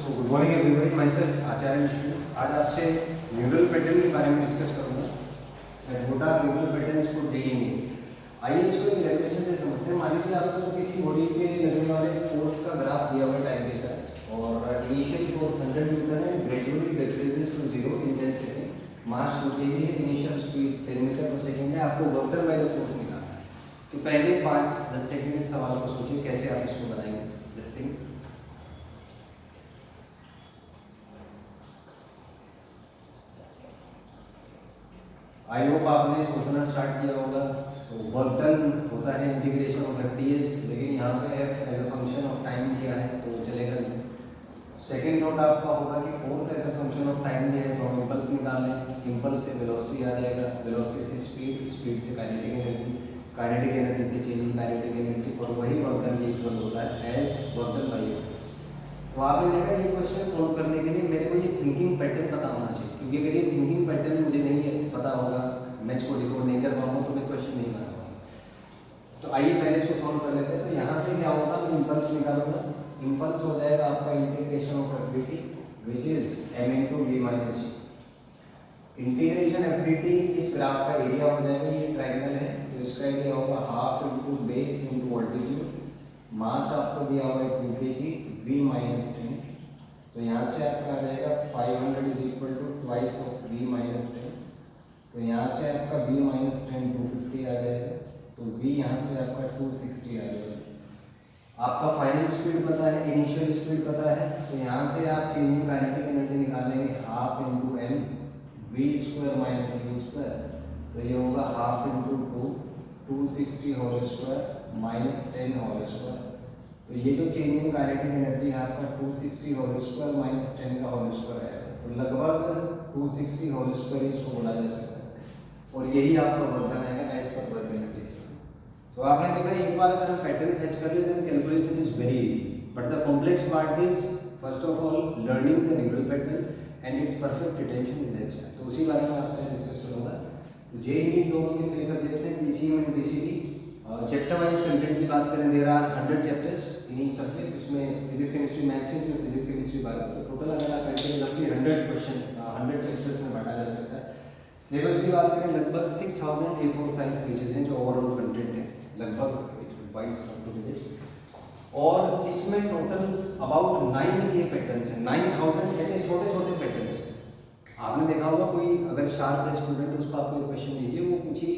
तो good morning everybody, my self Acharya Vishnu. आज आपसे न्यूरल पैटर्न के बारे में डिस्कस करूंगा। What are neural patterns for DNA. आइए इसको एक इलस्ट्रेशन से समझते हैं। मान लीजिए आपको किसी बॉडी पे लगने वाले फोर्स का ग्राफ दिया हुआ है टाइम के साथ, और इनिशियल फोर्स 100 न्यूटन है, gradually decreases to 0 intensity, mass 2 kg है, initial speed 10 metre per second है। आपको work done by the force निकालना है। तो पहले 5-10 सेकंड इस सवाल को सोचिए कैसे आप इसको बनाएंगे। Just think. आई होप आपने सोचना स्टार्ट किया होगा। तो वर्क डन होता है इंटीग्रेशन ऑफ एफडीएस, लेकिन यहाँ पे F as a function of time दिया है तो चलेगा नहीं। सेकेंड थॉट आपका होगा कि force as a function of time दिया है तो हम इम्पल्स निकाल लें। इम्पल्स से वेलोसिटी आ जाएगा, वेलोसिटी से स्पीड, स्पीड से काइनेटिक एनर्जी, काइनेटिक एनर्जी से चेंजिंग काइनेटिक एनर्जी, और वही वर्क डन के इक्वल होता है as work done by force. तो आपने देखा ये क्वेश्चन सोल्व करने के लिए मेरे को ये थिंकिंग पैटर्न पता होना चाहिए, क्योंकि अगर ये थिंकिंग पैटर्न मुझे नहीं पता होगा, मैं इसको डिकोड नहीं कर पाऊंगा तो मैं क्वेश्चन नहीं बना पाऊंगा। तो आइए पहले इसको सॉल्व कर लेते हैं। तो यहाँ से क्या होगा, मैं इम्पल्स निकालूंगा। इम्पल्स हो जाएगा आपका integration of FDT which is m into v minus g। Integration FDT इस ग्राफ का एरिया हो जाएगा, ये ट्रायंगल है तो इसका एरिया होगा half into base into altitude. Mass आपको दिया हुआ है 2 kg, v minus 10। तो यहाँ से आपका आ जाएगा 500 is equal to twice of v minus 10। तो यहाँ से आपका v minus 10 250 आ जाएगा, तो v यहाँ से आपका 260 आ जाएगा। आपका फाइनल स्पीड पता है, इनिशियल स्पीड पता है, तो यहाँ से आप चेंजिंग काइनेटिक एनर्जी निकालेंगे half into m v square minus u square. तो ये होगा half into 260 whole square minus 10 whole square. तो ये जो चेंजिंग काइनेटिक एनर्जी है आपका 260 होल स्क्वायर माइनस 10 का होल स्क्वायर है, तो लगभग 260 होल स्क्वायर इसको बोला जा सकता है, और यही आपका वर्क डन आएगा एज पर वर्क एनर्जी। तो आपने देखा एक बार अगर हम पैटर्न फेच कर लेते हैं calculation is very easy, but the complex part is first of all learning the neural pattern and it's perfect retention in the exam. तो उसी बारे में आपसे डिस्कस करूंगा। तो जेईई दोनों के 3 सब्जेक्ट्स हैं, PCM and PCB. Chapter wise content की बात करें, there are 100 chapters in each subject. इसमें फिजिक्स केमिस्ट्री मैथ्स है, इसमें फिजिक्स केमिस्ट्री बायो। तो टोटल अगर आप कंटेंट रफली 100 क्वेश्चन 100 चैप्टर्स में बांटा जा सकता है। सिलेबस की बात करें, लगभग 6000 A4 साइज पेजेस हैं जो ओवरऑल कंटेंट है, लगभग और इसमें टोटल अबाउट 9K पैटर्न्स हैं, 9000 ऐसे छोटे छोटे पैटर्न्स हैं। आपने देखा होगा कोई अगर शार्प है स्टूडेंट, उसको आप कोई क्वेश्चन दीजिए, वो कुछ ही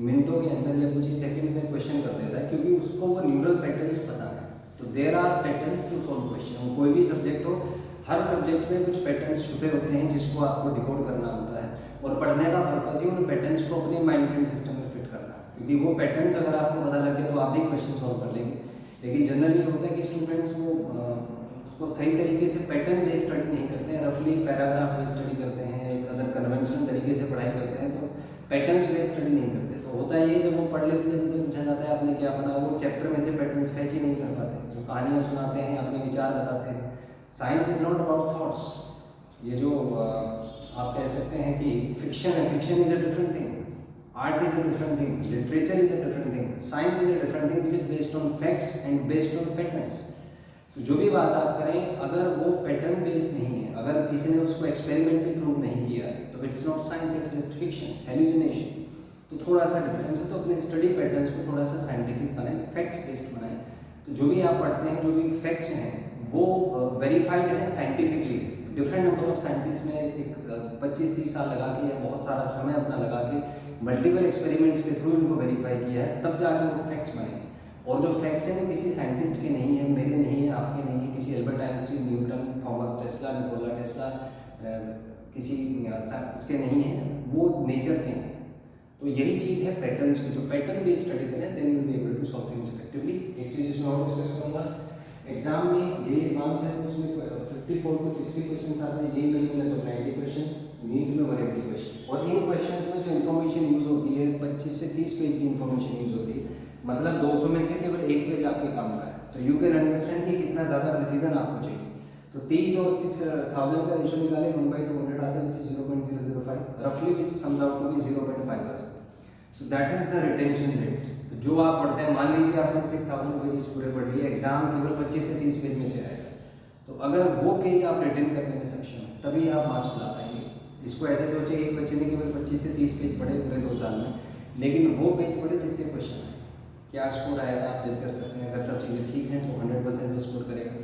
मिनटों के अंदर या कुछ ही सेकंड में क्वेश्चन कर देता है, क्योंकि उसको वो न्यूरल पैटर्न्स पता है। तो there are patterns to solve question. कोई भी सब्जेक्ट हो, हर सब्जेक्ट में कुछ पैटर्न्स छुपे होते हैं जिसको आपको डिकोड करना होता है, और पढ़ने का पर्पज ही उन पैटर्न्स को अपने माइंड सिस्टम में फिट करना है, क्योंकि वो पैटर्न्स अगर आपको पता लग गए तो आप भी क्वेश्चन सॉल्व कर लेंगे। लेकिन जनरली होता है कि स्टूडेंट्स को उसको सही तरीके से पैटर्न बेस्ड स्टडी नहीं करते हैं, रफली पैराग्राफ बेस्ड स्टडी करते हैं, एक अदर कन्वेंशनल तरीके से पढ़ाई करते हैं, तो पैटर्न्स बेस्ड स्टडी नहीं करते। तो होता है ये, जब वो पढ़ लेते हैं, जब उनसे पूछा जाता है आपने क्या पढ़ा, वो चैप्टर में से पैटर्न्स फैच ही नहीं कर पाते। जो कहानियाँ सुनाते हैं, अपने विचार बताते हैं। Science is not about thoughts. ये जो आप कह सकते हैं कि फिक्शन है, fiction is a different thing, art is a different thing, literature is a different thing, science is a different thing which is based on facts and based on patterns। तो जो भी बात आप करें, अगर वो पैटर्न बेस्ड नहीं है, अगर किसी ने उसको एक्सपेरिमेंटली प्रूव नहीं किया है, तो it's not science, it's just fiction, hallucination. तो थोड़ा सा डिफरेंस है। तो अपने स्टडी पैटर्न्स को थोड़ा सा साइंटिफिक बनाएं, फैक्ट्स बेस्ड बनाएं। तो जो भी आप पढ़ते हैं, जो भी फैक्ट्स हैं, वो वेरीफाइड है scientifically. Different number of scientist ने एक 25-30 साल लगा के या बहुत सारा समय अपना लगा के मल्टीपल एक्सपेरिमेंट्स के थ्रू इनको वेरीफाई किया है, तब जाके वो फैक्ट्स बने। और जो फैक्ट्स हैं वो किसी साइंटिस्ट के नहीं है, मेरे नहीं है, आपके नहीं है, किसी Albert Einstein, Newton, Thomas Tesla, Nikola Tesla, किसी उसके नहीं है, वो नेचर के हैं। तो यही चीज़ है पैटर्न्स की। जो पैटर्न बेस्ड स्टडी करें, then you will be able to solve things effectively. एक चीज़ इसमें और डिस्कस करूँगा, एग्जाम में ये एडवांस है तो उसमें 54 to 60 क्वेश्चन आते हैं, जेई मेन में तो 90 क्वेश्चन, नीट में 180 क्वेश्चन। और इन क्वेश्चंस में जो इन्फॉर्मेशन यूज होती है 25 से 30 पेज की इन्फॉर्मेशन यूज होती है, मतलब 200 में से केवल 1 पेज आपके काम का है। तो यू कैन अंडरस्टैंड कि कितना ज़्यादा प्रिसीजन आपको चाहिए। तो 30 और 6000 का रेशो निकाले, 1/200 आता है विच इज 0.005, रफली which sums out to be 0.5%। So that is the retention rate. तो जो आप पढ़ते हैं, मान लीजिए आपने 6000 पेजेस पूरे पढ़ लिए, एग्जाम केवल 25 से 30 पेज में से आएगा, तो अगर वो पेज आप रिटेन करने में सक्षम है तभी आप मार्क्स ला पाएंगे। इसको ऐसे सोचिए, एक बच्चे ने केवल 25 से 30 पेज पढ़े पूरे 2 साल में, लेकिन वो पेज पढ़े जिससे क्वेश्चन आए, क्या स्कोर आएगा आप जज कर सकते हैं। अगर सब चीज़ें ठीक हैं तो 100% स्कोर करेगा।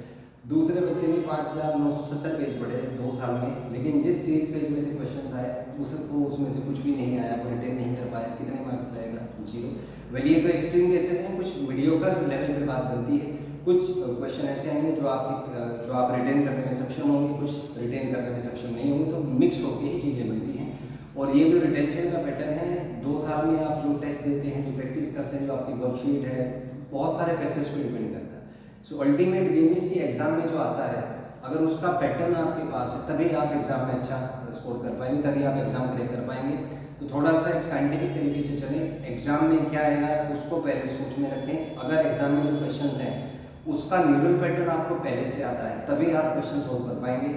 दूसरे बच्चे ने 5970 पेज पढ़े 2 साल में, लेकिन जिस 30 पेज में से क्वेश्चन आए उसको उसमें से कुछ भी नहीं आया, वो रिटेन नहीं कर पाया, कितने मार्क्स लाएगा? 0। वेल ये तो एक्सट्रीम केसेस हैं, कुछ मीडियोकर लेवल पे बात बनती है। कुछ क्वेश्चन ऐसे आएंगे जो आप रिटेन करने में सक्षम होंगे, कुछ रिटेन करने में सक्षम नहीं होंगे, तो मिक्स होकर ही चीज़ें बनती हैं। और ये जो रिटेंशन का पैटर्न है, 2 साल में आप जो टेस्ट देते हैं, जो प्रैक्टिस करते हैं, जो आपकी वर्कशीट है, बहुत सारे फैक्टर्स पर डिपेंड करता है। सो अल्टीमेट गेम इज कि एग्जाम में जो आता है, अगर उसका पैटर्न आपके पास है तभी आप एग्जाम में अच्छा स्कोर कर पाएंगे, तभी आप एग्जाम क्रैक कर पाएंगे। तो थोड़ा सा एक साइंटिफिक तरीके से चलें, एग्जाम में क्या आएगा उसको पहले सोच में रखें। अगर एग्जाम में जो क्वेश्चंस हैं उसका न्यूरल पैटर्न आपको पहले से आता है तभी आप क्वेश्चन सोल्व कर पाएंगे।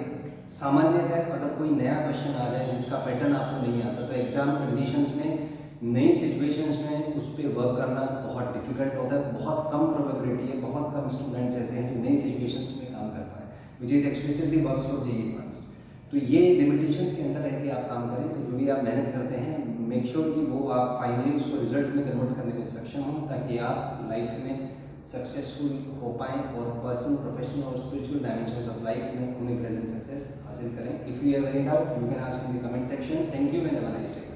सामान्यतः अगर कोई नया क्वेश्चन आ जाए जिसका पैटर्न आपको नहीं आता, तो एग्जाम कंडीशंस में, नई सिचुएशंस में उस पर वर्क करना बहुत डिफिकल्ट होता है। बहुत कम प्रोबेबिलिटी है, बहुत कम स्टूडेंट्स ऐसे हैं जो नई सिचुएशंस में काम कर पाए, which is explicitly works for JEE advance. तो ये लिमिटेशंस के अंदर रह के आप काम करें, तो जो भी आप मेहनत करते हैं मेक श्योर कि वो आप फाइनली उसको रिजल्ट में कन्वर्ट करने में सक्षम हों, ताकि आप लाइफ में सक्सेसफुल हो पाएँ और पर्सनल, प्रोफेशनल और स्पिरिचुअल डायमेंशंस ऑफ लाइफ में उन्हें प्रेजेंट सक्सेस हासिल करें। If you have any doubt you can ask in the comment section. Thank you and have a nice day.